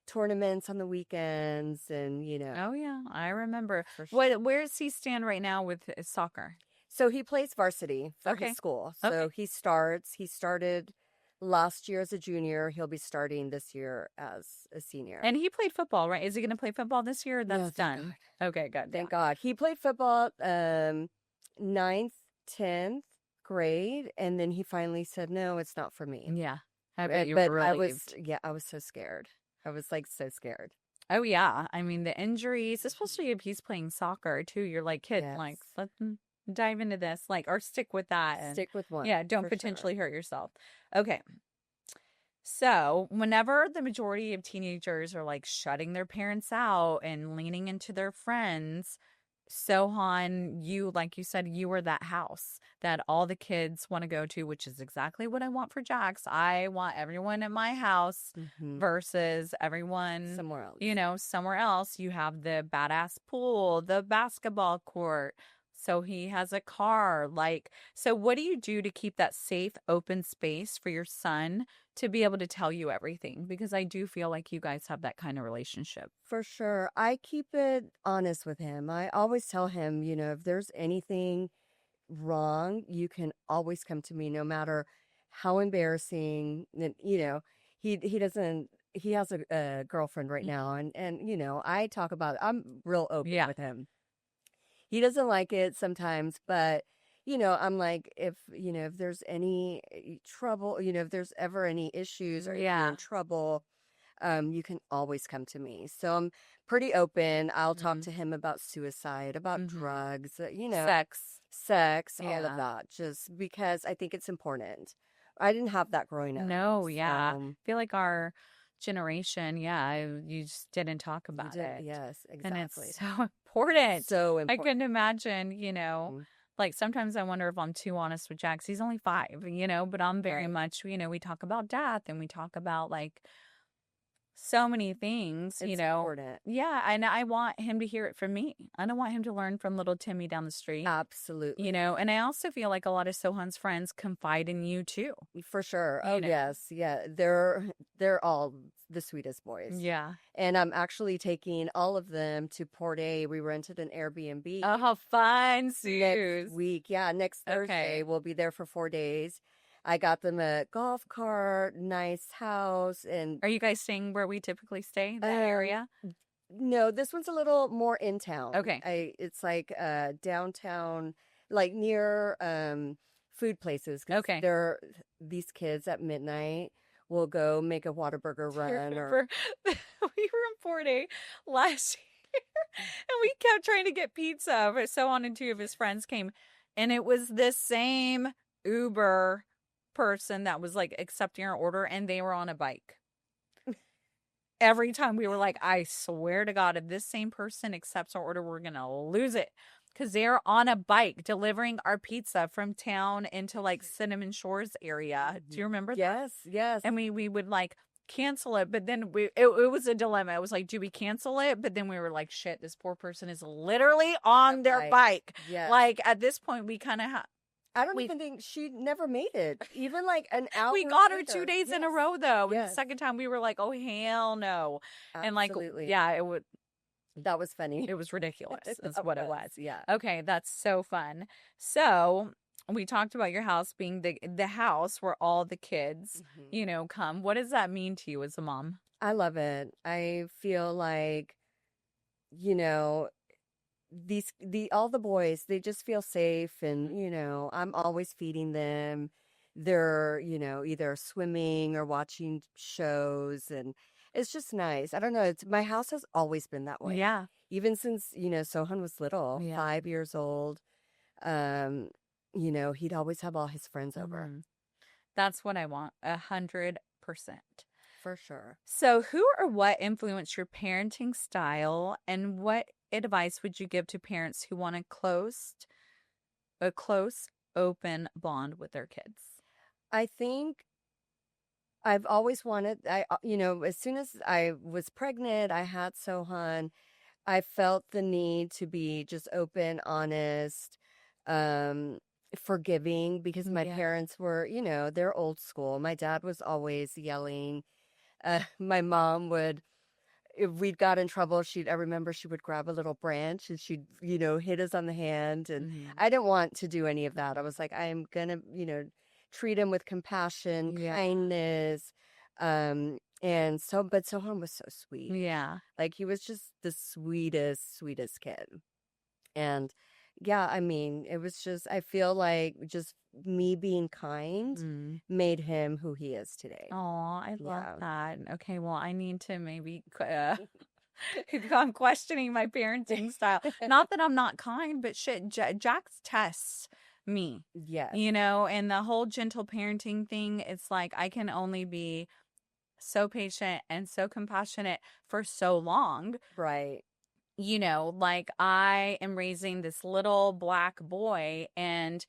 tournaments on the weekends and, Oh yeah, I remember. for sure. Where does he stand right now with his soccer? So he plays varsity for his Okay. school. Okay. So he started last year as a junior. He'll be starting this year as a senior. And he played football, right? Is he going to play football this year? Or No, that's thank done. God. Okay, good. Thank God. He played football ninth, 10th grade, and then he finally said, "No, it's not for me." Yeah. I bet But, you but were I was, relieved. yeah, I was so scared. I was like so scared. Oh yeah. I mean the injuries, especially if he's playing soccer too. You're like, kid, Yes. like let's dive into this, like, or stick with that, and Stick with one yeah, don't for sure. potentially hurt yourself. Okay. So, whenever the majority of teenagers are like shutting their parents out and leaning into their friends, Sohan, you, like you said, you were that house that all the kids want to go to, which is exactly what I want for Jax. I want everyone at my house Hmm. versus everyone, Somewhere else. somewhere else. You have the badass pool, the basketball court. So he has a car. Like, so what do you do to keep that safe, open space for your son to be able to tell you everything? Because I do feel like you guys have that kind of relationship. For sure. I keep it honest with him. I always tell him, if there's anything wrong, you can always come to me, no matter how embarrassing. And, he doesn't. He has a girlfriend right now, and I talk about it. I'm real open Yeah. with him. He doesn't like it sometimes, but I'm like, if there's any trouble, if there's ever any issues or if you're Yeah. in trouble, you can always come to me. So I'm pretty open. I'll talk Mhm. to him about suicide, about Mhm. drugs, Sex. sex, all of Yeah. that, just because I think it's important. I didn't have that growing up. No, yeah. So I feel like our generation, you just didn't talk you about did, it. yes, And exactly. it's so important. So I important. couldn't imagine, like sometimes I wonder if I'm too honest with Jax. He's only 5, but I'm very Right. much, we talk about death and we talk about like so many things, It's important. Yeah, and I want him to hear it from me. I don't want him to learn from little Timmy down the street. Absolutely. And I also feel like a lot of Sohan's friends confide in you too, For sure. Oh you know. yes. Yeah. They're all the sweetest boys. Yeah. And I'm actually taking all of them to Port A. We rented an Airbnb Oh, how fun, next Suze. week. Yeah, next Thursday. Okay. We'll be there for 4 days. I got them a golf cart, nice house, and Are you guys staying where we typically stay, that um area? no, this one's a little more in town. Okay. It's like downtown, like near food places, because Okay. they're these kids at midnight will go make a Whataburger Do you run or remember we were in Port A last year and we kept trying to get pizza, but Sohan and 2 of his friends came, and it was the same Uber person that was like accepting our order, and they were on a bike. Every time we were like, I swear to God, if this same person accepts our order, we're gonna lose it. Because they're on a bike delivering our pizza from town into like Cinnamon Shores area. Do you remember that? yes, yes. And we would like cancel it, but then it was a dilemma. It was like, do we cancel it? But then we were like, shit, this poor person is literally on their bike. Yes. Like at this point, we kind of I don't even think she never made it. Even like an hour. we got her 2 later. days in a Yes. row though. And the Yes. second time we were like, oh hell no. And like, Absolutely. yeah, it would. That was funny. It was ridiculous. That's That what it was. Yeah. Okay, that's so fun. So we talked about your house being the house where all the kids, Mhm. come. What does that mean to you as a mom? I love it. I feel like, you know, the all the boys, they just feel safe, and I'm always feeding them. They're, either swimming or watching shows, and it's just nice. I don't know, it's my house has always been that way. Yeah. Even since, Sohan was little, Yeah. 5 years old. He'd always have all his friends over. Mhm. That's what I want. 100%. For sure. So, who or what influenced your parenting style, and what advice would you give to parents who want a close, open bond with their kids? I think I've always wanted, as soon as I was pregnant, I had Sohan. I felt the need to be just open, honest, forgiving, because my Yeah. parents were, they're old school. My dad was always yelling. My mom would if we got in trouble, I remember she would grab a little branch and she'd, hit us on the hand. And Mhm. I didn't want to do any of that. I was like, I'm gonna, treat him with compassion, Yeah. kindness. But Sohan was so sweet. Yeah. Like he was just the sweetest kid. And yeah, I mean, it was just, I feel like just me being kind Mm. made him who he is today. Oh, I love Yeah. that. Okay, well, I need to maybe I'm questioning my parenting style. Not that I'm not kind, but shit, Jax tests me, Yes. and the whole gentle parenting thing, it's like I can only be so patient and so compassionate for so long. Right. Like I am raising this little black boy, and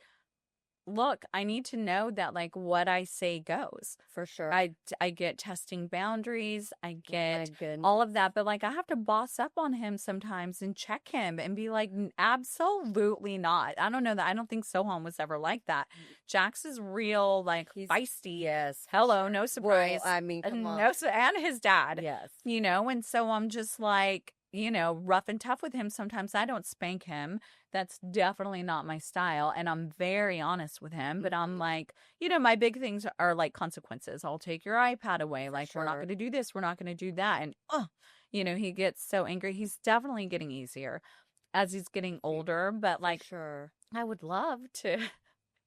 look, I need to know that like what I say goes. For sure. I get testing boundaries. I Oh my get goodness. all of that, but like I have to boss up on him sometimes and check him and be like, absolutely not. I don't know that. I don't think Sohan was ever like that. Jax is real, like He's feisty. Yes. Hello, no surprise. Well, I mean, come on. And his dad. Yes. And so I'm just like, rough and tough with him. Sometimes I don't spank him. That's definitely not my style. And I'm very honest with him. But I'm like, my big things are like consequences. I'll take your iPad away. Like, we're not going to do this. We're not going to do that. And, he gets so angry. He's definitely getting easier as he's getting older. But like, Sure. I would love to.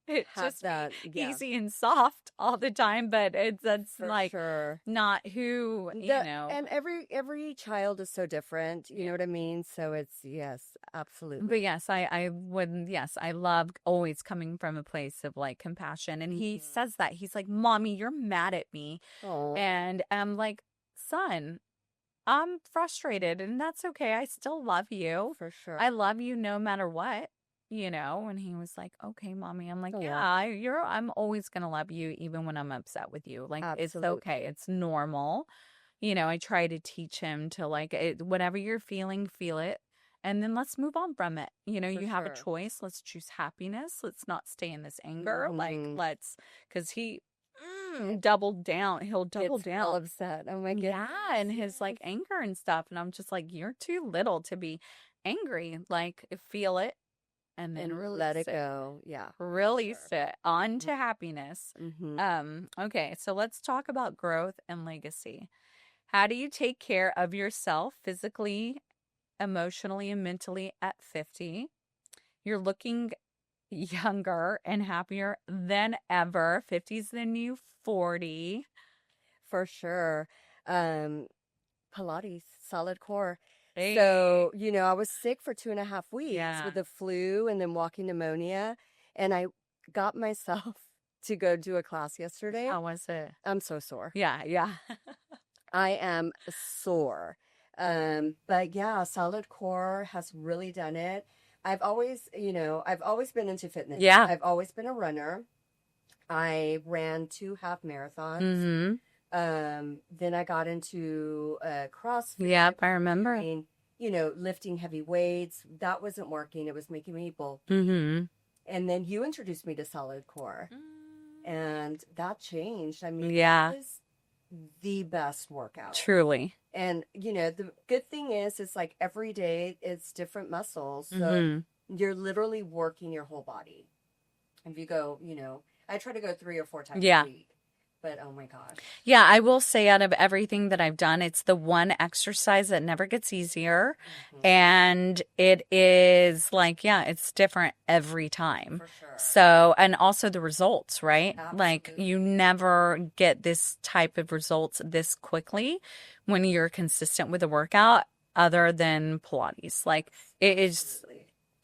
It Have just that, yeah. easy and soft all the time, but that's For like sure. not who And every child is so different. You know what I mean? So it's yes, absolutely. But yes, I love always coming from a place of like compassion. And he says that he's like, "Mommy, you're mad at me," and I'm like, "Son, I'm frustrated, and that's okay. I still love you. For sure. I love you no matter what." And he was like, "Okay, Mommy." I'm like, yeah. I'm always going to love you even when I'm upset with you. Like, It's Absolutely. okay. It's normal. I try to teach him to like, whatever you're feeling, feel it. And then let's move on from it. You have a sure. choice. Let's choose happiness. Let's not stay in this anger. Like, because he doubled down. He'll double Gets down. all upset. Oh my goodness. Yeah, and his like anger and stuff. And I'm just like, you're too little to be angry. Like, feel it. And then let it go. Yeah. Release it on to happiness. Mm-hmm. Okay, so let's talk about growth and legacy. How do you take care of yourself physically, emotionally, and mentally at 50? You're looking younger and happier than ever. 50's the new 40. For sure. Pilates, solid core. Hey. So, I was sick for 2.5 weeks with Yeah. the flu and then walking pneumonia. And I got myself to go do a class yesterday. How was it? I'm so sore. Yeah. I am sore. But yeah, solid core has really done it. I've always been into fitness. Yeah. I've always been a runner. I ran 2 half marathons. Mm-hmm. Then I got into CrossFit. Yep, I remember. Lifting heavy weights. That wasn't working. It was making me bulky. Mm-hmm. And then you introduced me to solid core. And that changed. I mean, Yeah. it was the best workout. Truly. And, the good thing is, it's like every day it's different muscles. So you're literally working your whole body. If you go, I try to go 3 or 4 times a week. But oh my gosh. Yeah, I will say out of everything that I've done, it's the one exercise that never gets easier. And it is like, it's different every time. For sure. So, and also the results, right? Absolutely. Like you never get this type of results this quickly when you're consistent with a workout other than Pilates. Like it is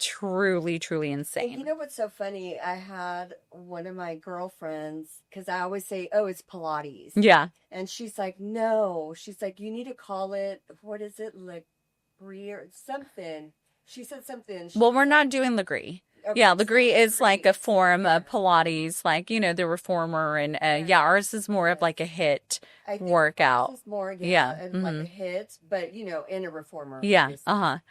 truly, truly insane. And you know what's so funny? I had one of my girlfriends, because I always say, oh, it's Pilates. Yeah. And she's like, no. She's like, you need to call it, what is it? Legree or something. She said something. Well, we're not doing Legree. Okay, yeah, Legree is like a form of Pilates, like, the reformer. And ours is more of like a HIIT workout. Ours is more, like a HIIT, but, in a reformer. Yeah, obviously.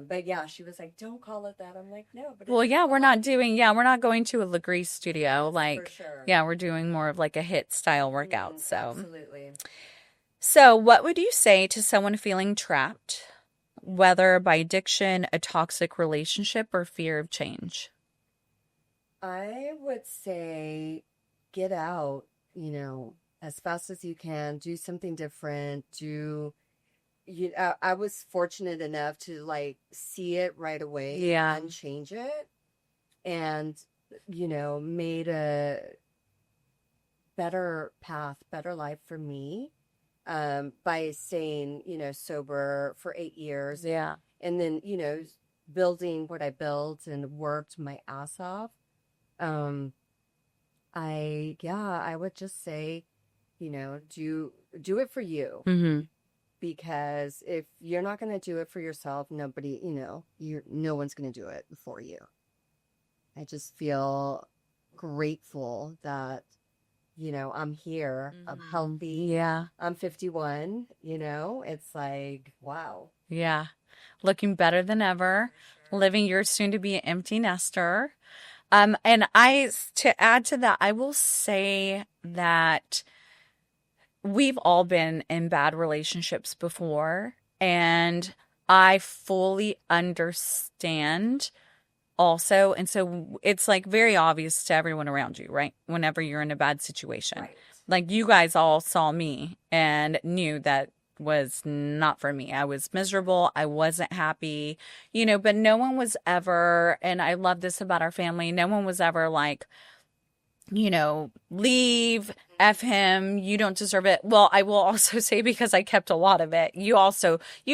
But yeah, she was like, don't call it that. I'm like, no. But well, yeah, we're not going to a Legree studio. Like, for sure. Yeah, we're doing more of like a HIIT style workout. So absolutely. So, what would you say to someone feeling trapped, whether by addiction, a toxic relationship, or fear of change? I would say get out, as fast as you can, do something different, I was fortunate enough to like see it right away Yeah. and change it and made a better path, better life for me by staying, sober for 8 years Yeah. and then, building what I built and worked my ass off. Um, I would just say, do it for you Mm-hmm. because if you're not going to do it for yourself, nobody, no one's going to do it for you. I just feel grateful that, I'm here, I'm healthy. Yeah. I'm 51, it's like, wow. Yeah. Looking better than ever, For living your soon to be empty nester. To add to that, I will say that we've all been in bad relationships before, and I fully understand also. And so it's like very obvious to everyone around you, right? Whenever you're in a bad situation. Right. Like you guys all saw me and knew that was not for me. I was miserable. I wasn't happy, but no one was ever, and I love this about our family, no one was ever like, leave, F him, you don't deserve it. Well, I will also say because I kept a lot of it, you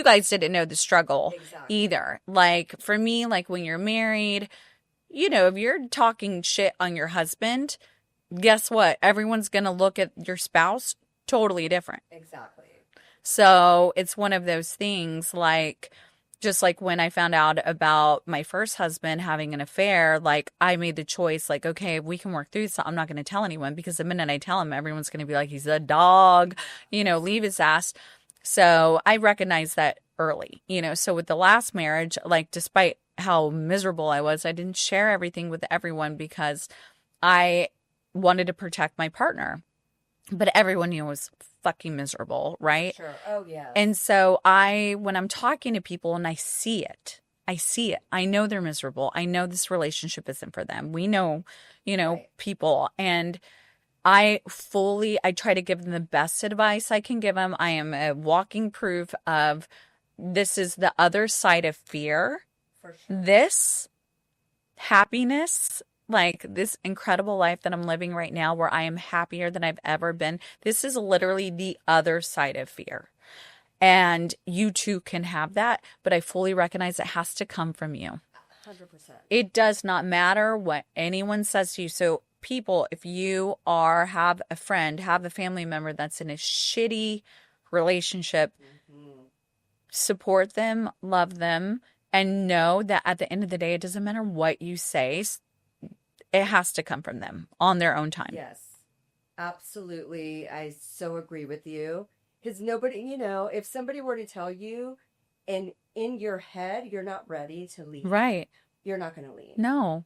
guys didn't know the struggle Exactly. either. Like for me, like when you're married, if you're talking shit on your husband, guess what? Everyone's going to look at your spouse totally different. Exactly. So it's one of those things like, just like when I found out about my first husband having an affair, like I made the choice, like, okay, we can work through this. I'm not going to tell anyone because the minute I tell him, everyone's going to be like, he's a dog, leave his ass. So I recognized that early, So with the last marriage, like, despite how miserable I was, I didn't share everything with everyone because I wanted to protect my partner. But everyone knew I was fucking miserable, right? Sure. Oh, yes. And so when I'm talking to people and I see it, I see it. I know they're miserable. I know this relationship isn't for them. We know, Right. people. And I try to give them the best advice I can give them. I am a walking proof of this is the other side of fear. For sure. This happiness, like this incredible life that I'm living right now, where I am happier than I've ever been. This is literally the other side of fear. And you too can have that, but I fully recognize it has to come from you. 100%. It does not matter what anyone says to you. So, people, if you have a friend, have a family member that's in a shitty relationship, support them, love them, and know that at the end of the day, it doesn't matter what you say, it has to come from them on their own time. Yes, absolutely. I so agree with you. Because nobody, if somebody were to tell you and in your head you're not ready to leave, Right. you're not going to leave. No.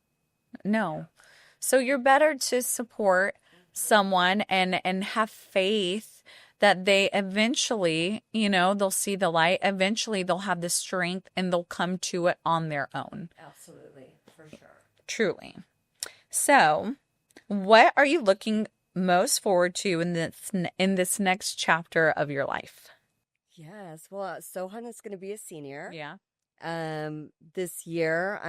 So you're better to support someone and have faith that they eventually, they'll see the light. Eventually they'll have the strength and they'll come to it on their own. Absolutely, for sure. Truly. So, what are you looking most forward to in this next chapter of your life? Yes, well, Sohan is going to be a senior. Yeah. This year,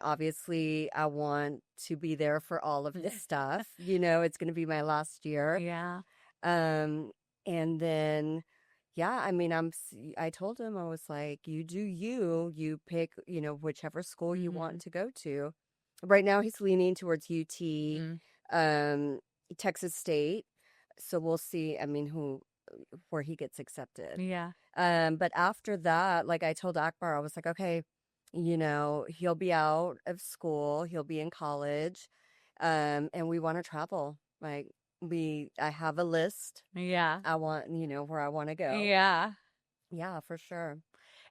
obviously, I want to be there for all of this stuff. It's going to be my last year. Yeah. And then, yeah, I told him, I was like, you do you pick, whichever school you want to go to. Right now, he's leaning towards UT, Texas State. So we'll see, where he gets accepted. Yeah. But after that, like I told Akbar, I was like, okay, he'll be out of school, he'll be in college, and we want to travel. Like I have a list. Yeah. I want, where I want to go. Yeah. Yeah, for sure.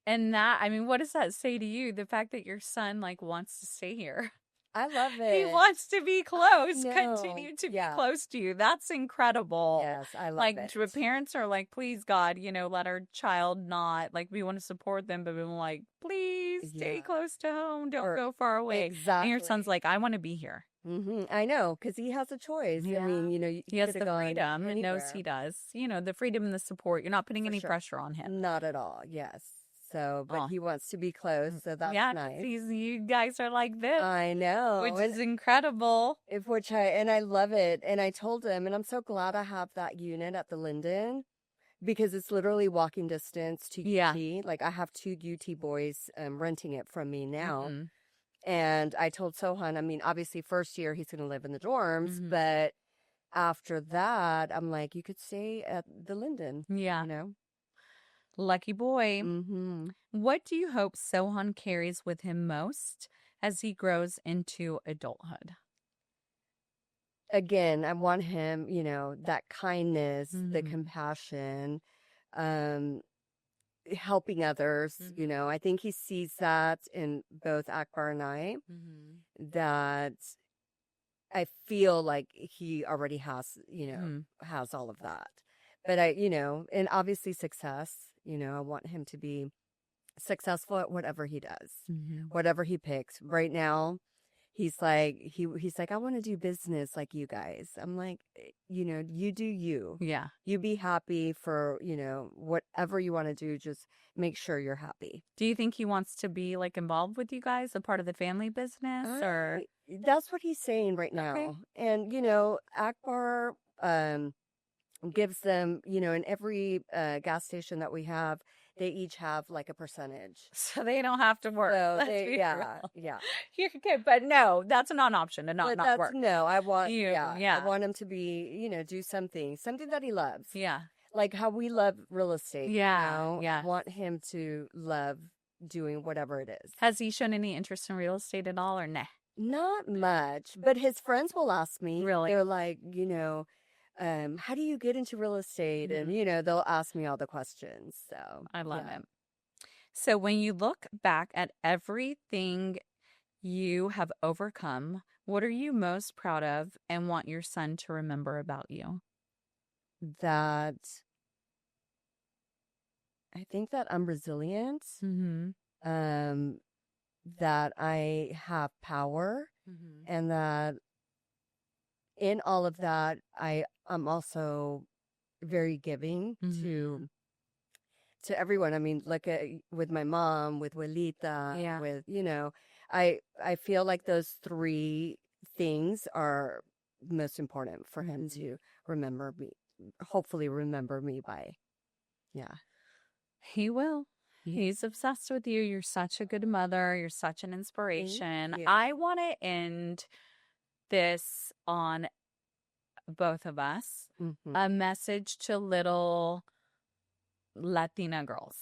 And what does that say to you? The fact that your son like wants to stay here. I love He it. wants to be I close, know. continue to be Yeah. close to you. That's incredible. Yes, I love Like, it. parents are like, please, God, let our child not, like, we want to support them, but we're like, please stay Yeah. close to home. Don't Or go far away. And your son's exactly. like, I want to be here. I know, because he has a choice. I Yeah. mean, he He has could have the gone freedom and knows he anywhere. does. The freedom and the support. You're not putting For any sure. pressure on him. Not at all. Yes. So, but Oh, he wants to be close, so that's yeah, because nice. you guys are like this, I know. which is incredible. And I love it. And I told him, and I'm so glad I have that unit at the Linden because it's literally walking distance to Yeah. UT. Like I have two UT boys renting it from me now. Mm-hmm. And I told Sohan, I mean, obviously first year he's going to live in the dorms, Mm-hmm. but after that, I'm like, you could stay at the Linden, Yeah. you know? Lucky boy. Mm-hmm. What do you hope Sohan carries with him most as he grows into adulthood? Again, I want him, that kindness, the Mm-hmm. compassion, um, helping others. Mm-hmm. I think he sees that in both Akbar and I, Mm-hmm. that I feel like he already Mm-hmm. has all of that. But and obviously success, I want him to be successful at whatever he does, Mm-hmm. whatever he picks. Right now, he's like, I want to do business like you guys. I'm like, you do you. Yeah. You be happy for, whatever you want to do. Just make sure you're happy. Do you think he wants to be like involved with you guys, a part of the family business, or? That's what he's saying right Okay. now. And, Akbar gives them, in every gas station that we have, they each have like a percentage. So they don't have to work. So Let's be yeah, real. yeah. You're good, but no, that's a non-option to But not work. no, I want, I Yeah. want him to be, do something that he loves. Yeah. Like how we love real estate. Yeah. Yeah. I want him to love doing whatever it is. Has he shown any interest in real estate at all, or nah? Not much, but his friends will ask me. Really? They're like, how do you get into real estate? Mhm. And, they'll ask me all the questions. So I love yeah. it. So when you look back at everything you have overcome, what are you most proud of and want your son to remember about you? That I think that I'm resilient, Mm-hmm. that I have power, Mm-hmm. and that in all of that, I'm also very giving Mm-hmm. to everyone. I mean, like with my mom, with Welita, Yeah. with I feel like those three things are most important for him to remember me. Hopefully, remember me by. Yeah, He will. He's obsessed with you. You're such a good mother. You're such an inspiration. Thank you. I want to end this on both of us. Mm-hmm. A message to little Latina girls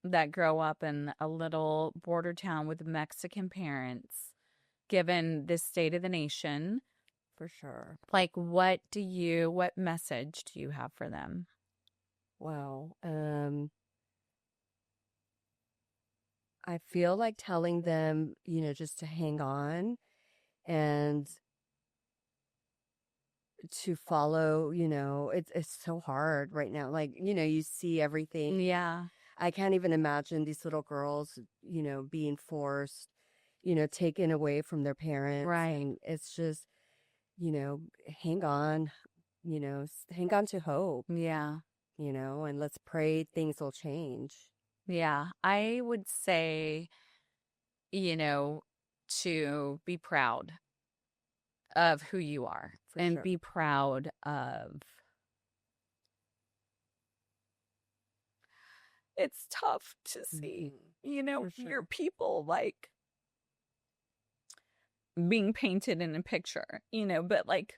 that grow up in a little border town with Mexican parents, given this state of the nation. For sure. Like, what message do you have for them? Wow. I feel like telling them, just to hang on and to follow, it's so hard right now. Like, you see everything. Yeah. I can't even imagine these little girls, being forced, taken away from their parents. Right. And it's just, hang on, hang on to hope. Yeah. And let's pray things will change. Yeah. I would say, to be proud of who you are and be proud of. It's tough to see, your people like being painted in a picture, but like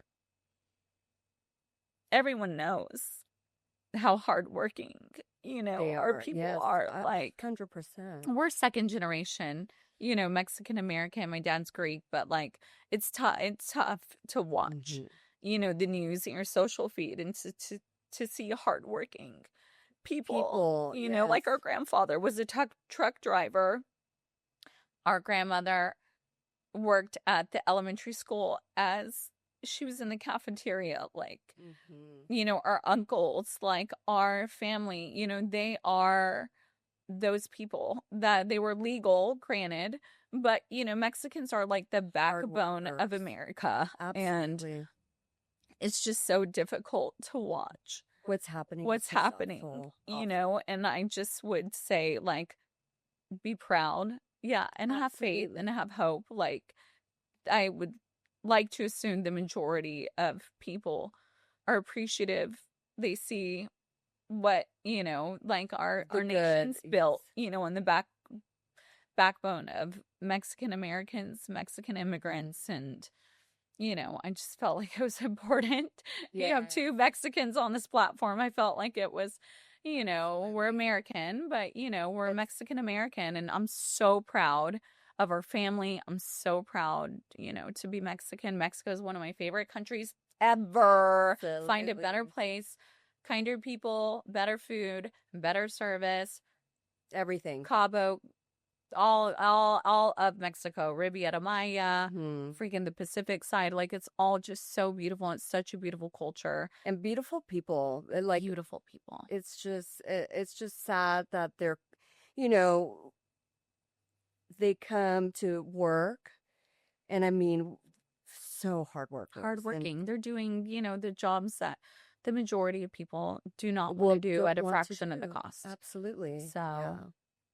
everyone knows how hardworking, our people are. Like 100%. We're second generation, Mexican American. My dad's Greek, but like it's tough. It's tough to watch, the news in your social feed and to see hardworking people. Like our grandfather was a truck driver. Our grandmother worked at the elementary school as she was in the cafeteria, like, Hmm. our uncles, like our family, they are those people that they were legal, granted, but Mexicans are like the Hard backbone of workers. America, and Absolutely. it's just so difficult to watch What's happening is what's just happening, awful. Awful. and I just would say, like, be proud, yeah, and have faith and Absolutely. have hope. Like, I would like to assume the majority of people are appreciative. They see what, like The our good. nation's built, on the backbone of Mexican Americans, Mexican immigrants, and I just felt like it was important. You have Yes. two Mexicans on this platform. I felt like it was, we're Absolutely. American, but we're It's Mexican American, and I'm so proud of our family. I'm so proud, to be Mexican. Mexico is one of my favorite countries ever. Find a better absolutely place, kinder people, better food, better service. everything. Cabo, all of Mexico, Riviera Maya, Hmm. freaking the Pacific side, like it's all just so beautiful. It's such a beautiful culture. And beautiful people. Like Beautiful people. it's just sad that they're, you know, they come to work, and I mean, so hard workers, and Hardworking. They're doing, the jobs that the majority of people do not want to will do don't at a want to fraction of the do. cost. Absolutely. So, Yeah.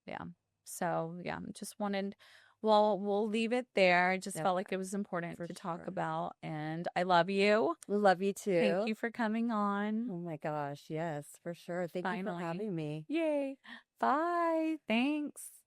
yeah. So, yeah, just wanted, well, we'll leave it there. I just Yep. felt like it was important For to talk sure. about, and I love you. Love you Thank too. you for coming on. Oh my gosh, yes, for sure. Thank you for Finally. having me. Yay. Bye. Thanks.